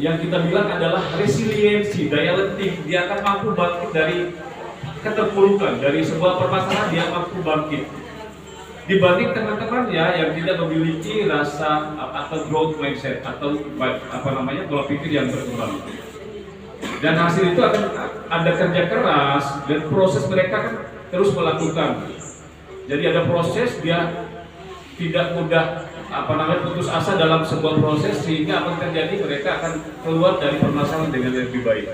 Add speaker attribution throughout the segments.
Speaker 1: yang kita bilang adalah resiliensi, daya lenting. Dia akan mampu bangkit dari keterpurukan, dari sebuah permasalahan dia mampu bangkit. Dibanding teman-temannya yang tidak memiliki rasa atau growth mindset atau pola pikir yang berkembang. Dan hasil itu akan ada kerja keras dan proses mereka kan terus melakukan. Jadi ada proses, dia tidak mudah putus asa dalam sebuah proses, sehingga apa yang terjadi, mereka akan keluar dari permasalahan dengan lebih baik.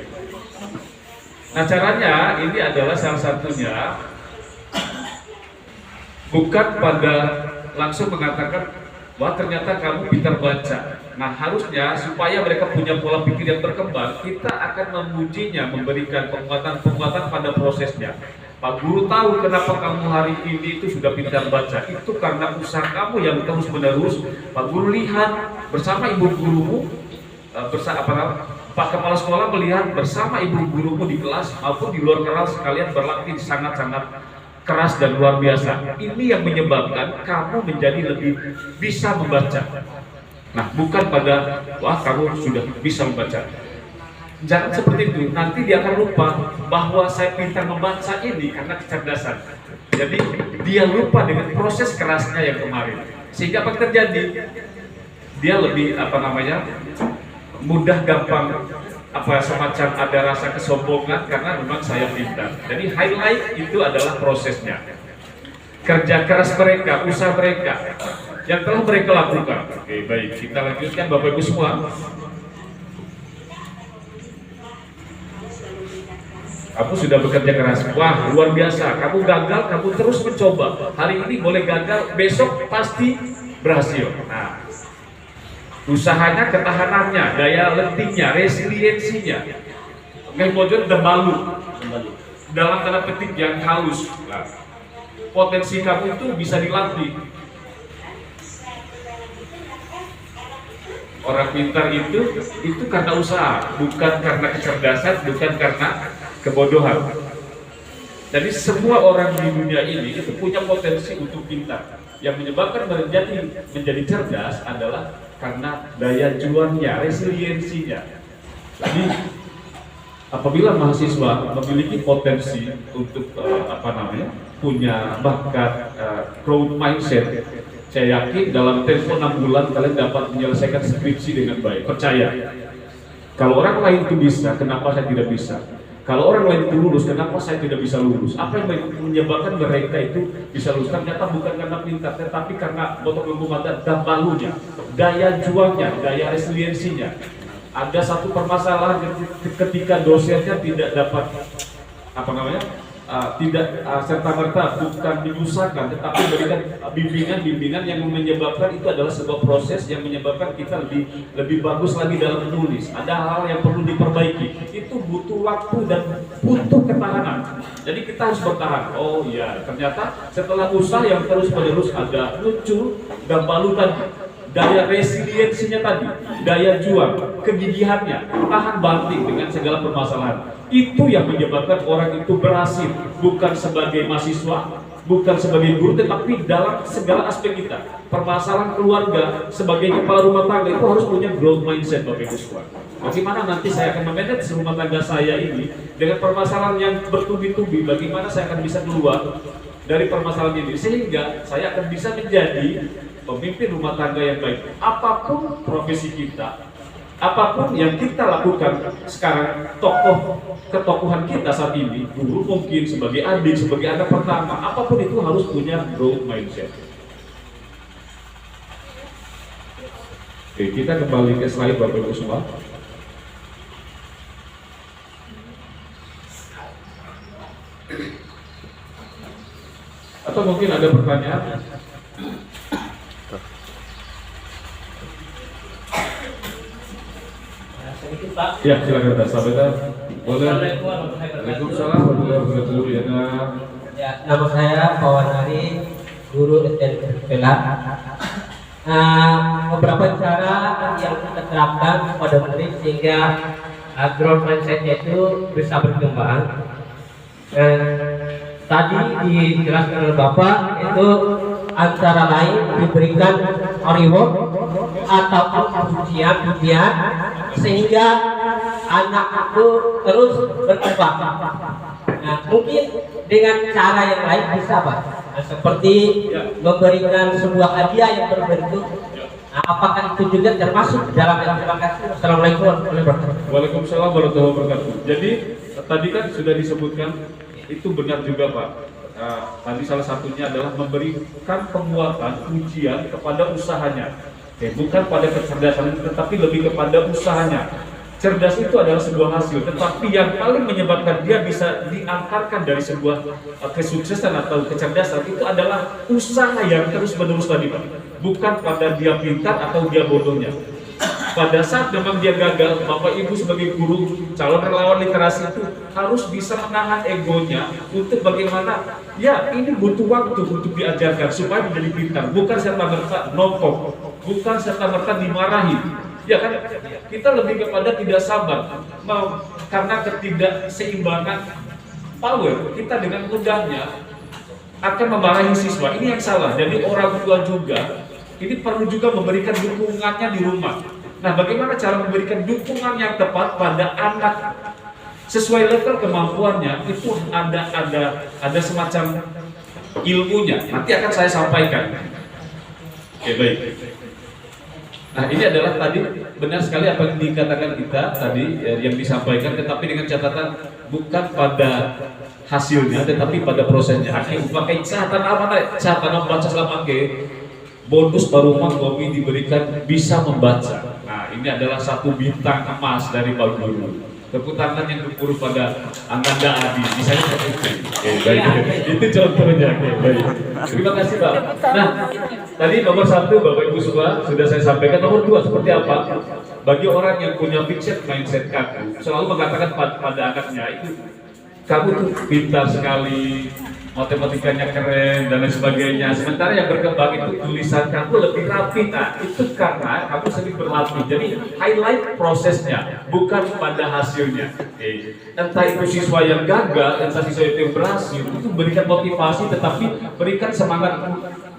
Speaker 1: Nah, caranya ini adalah salah satunya bukan pada langsung mengatakan wah ternyata kamu pintar baca. Nah, harusnya supaya mereka punya pola pikir yang berkembang, kita akan memujinya, memberikan penguatan pada prosesnya. Pak Guru tahu kenapa kamu hari ini itu sudah pintar baca, itu karena usaha kamu yang terus menerus. Pak Guru lihat bersama ibu gurumu, Pak Kepala Sekolah melihat bersama ibu gurumu di kelas maupun di luar kelas, kalian berlatih sangat-sangat keras dan luar biasa. Ini yang menyebabkan kamu menjadi lebih bisa membaca. Nah, bukan pada wah kamu sudah bisa membaca. Jangan seperti itu, nanti dia akan lupa bahwa saya pintar membaca ini karena kecerdasan. Jadi dia lupa dengan proses kerasnya yang kemarin. Sehingga apa terjadi? Dia lebih mudah gampang semacam ada rasa kesombongan karena memang saya pintar. Jadi highlight itu adalah prosesnya, kerja keras mereka, usaha mereka yang telah mereka lakukan. Oke, baik, kita lanjutkan Bapak Ibu semua. Kamu sudah bekerja keras, wah luar biasa. Kamu gagal, kamu terus mencoba. Hari ini boleh gagal, besok pasti berhasil. Nah, usahanya, ketahanannya, daya lentingnya, resiliensinya. Kemudian debalu dalam tanda petik yang halus. Nah, potensi kamu itu bisa dilatih. Orang pintar itu karena usaha, bukan karena kecerdasan, bukan karena kebodohan. Jadi semua orang di dunia ini itu punya potensi untuk pintar. Yang menyebabkan menjadi cerdas adalah karena daya juangnya, resiliensinya. Jadi apabila mahasiswa memiliki potensi untuk punya bakat growth mindset, saya yakin dalam tempo 6 bulan kalian dapat menyelesaikan skripsi dengan baik. Percaya. Kalau orang lain itu bisa, kenapa saya tidak bisa? Kalau orang lain itu lulus, kenapa saya tidak bisa lulus? Apa yang menyebabkan mereka itu bisa lulus? Ternyata bukan karena pintar, tetapi karena botok lembu mata dan balunya, daya juangnya, daya resiliensinya. Ada satu permasalahan ketika dosennya tidak dapat tidak serta-merta bukan menyusahkan, tetapi memberikan bimbingan yang menyebabkan itu adalah sebuah proses yang menyebabkan kita lebih bagus lagi dalam menulis. Ada hal yang perlu diperbaiki, itu butuh waktu dan butuh ketahanan. Jadi kita harus bertahan. Oh iya, ternyata setelah usaha yang terus-menerus ada muncul gambaran tadi, daya resiliensinya tadi, daya juang, kegigihannya, tahan banting dengan segala permasalahan. Itu yang menyebabkan orang itu berhasil, bukan sebagai mahasiswa, bukan sebagai guru, tetapi dalam segala aspek kita. Permasalahan keluarga, sebagai kepala rumah tangga itu harus punya growth mindset, Bapak Ibu semua. Bagaimana nanti saya akan memanage rumah tangga saya ini dengan permasalahan yang bertubi-tubi, bagaimana saya akan bisa keluar dari permasalahan ini, sehingga saya akan bisa menjadi pemimpin rumah tangga yang baik. Apapun profesi kita, apapun yang kita lakukan sekarang, ketokohan kita saat ini, guru mungkin sebagai adik, sebagai anak pertama, apapun itu harus punya growth mindset. Oke, kita kembali ke slide Bapak Ibu semua. Atau mungkin ada pertanyaan?
Speaker 2: Pak.
Speaker 1: Ya, silakan Pak. Waalaikumsalam warahmatullahi wabarakatuh.
Speaker 2: Ya, nama saya Pawanari, guru STN Pelat. Beberapa cara yang kita terapkan pada murid sehingga growth mindset itu bisa berkembang. Tadi dijelaskan oleh Bapak itu antara lain diberikan reward atau pujian sehingga anak itu terus berkembang. Nah, mungkin dengan cara yang lain bisa Pak, nah, seperti memberikan sebuah hadiah yang berbentuk. Nah, apakah itu juga termasuk dalam yang terima kasih? Assalamualaikum warahmatullahi wabarakatuh.
Speaker 1: Waalaikumsalam warahmatullahi wabarakatuh. Jadi tadi kan sudah disebutkan, itu benar juga Pak. Tadi salah satunya adalah memberikan penguatan, ujian kepada usahanya. Bukan pada kecerdasan, tetapi lebih kepada usahanya. Cerdas itu adalah sebuah hasil, tetapi yang paling menyebabkan dia bisa diangkarkan dari sebuah kesuksesan atau kecerdasan itu adalah usaha yang terus-menerus tadi Pak. Bukan pada dia pintar atau dia bodohnya. Pada saat memang dia gagal, Bapak Ibu sebagai guru, calon relawan literasi itu harus bisa menahan egonya untuk bagaimana, ya ini butuh waktu untuk diajarkan supaya menjadi pintar, bukan serta-merta nongkrong, bukan serta-merta dimarahi. Ya kan, kita lebih kepada tidak sabar, karena ketidakseimbangan power, kita dengan mudahnya akan memarahi siswa. Ini yang salah. Jadi orang tua juga, ini perlu juga memberikan dukungannya di rumah. Nah, bagaimana cara memberikan dukungan yang tepat pada anak sesuai level kemampuannya, itu ada semacam ilmunya. Nanti akan saya sampaikan. Oke, baik. Nah, ini adalah tadi benar sekali apa yang dikatakan kita tadi yang disampaikan, tetapi dengan catatan bukan pada hasilnya, tetapi pada prosesnya. Akhirnya pakai catatan membaca selama bonus baru kopi diberikan bisa membaca. Nah, ini adalah satu bintang emas dari Pak Guru. Tepuk tangan yang berpuru pada Ananda Adi, misalnya seperti itu. Oke, baik. Itu contohnya. Oke, baik. Terima kasih Pak. Nah, tadi nomor 1 Bapak Ibu semua sudah saya sampaikan. Nomor 2 seperti apa? Bagi orang yang punya fixed mindset kaku, selalu mengatakan pada anaknya itu, kamu tuh pintar sekali, matematikanya keren dan lain sebagainya. Sementara yang berkembang itu tulisan kamu lebih rapi. Nah, itu karena kamu sering berlatih. Jadi highlight prosesnya, bukan pada hasilnya. Entah itu siswa yang gagal, entah siswa itu yang berhasil, itu berikan motivasi, tetapi berikan semangat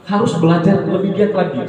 Speaker 1: harus belajar lebih giat lagi.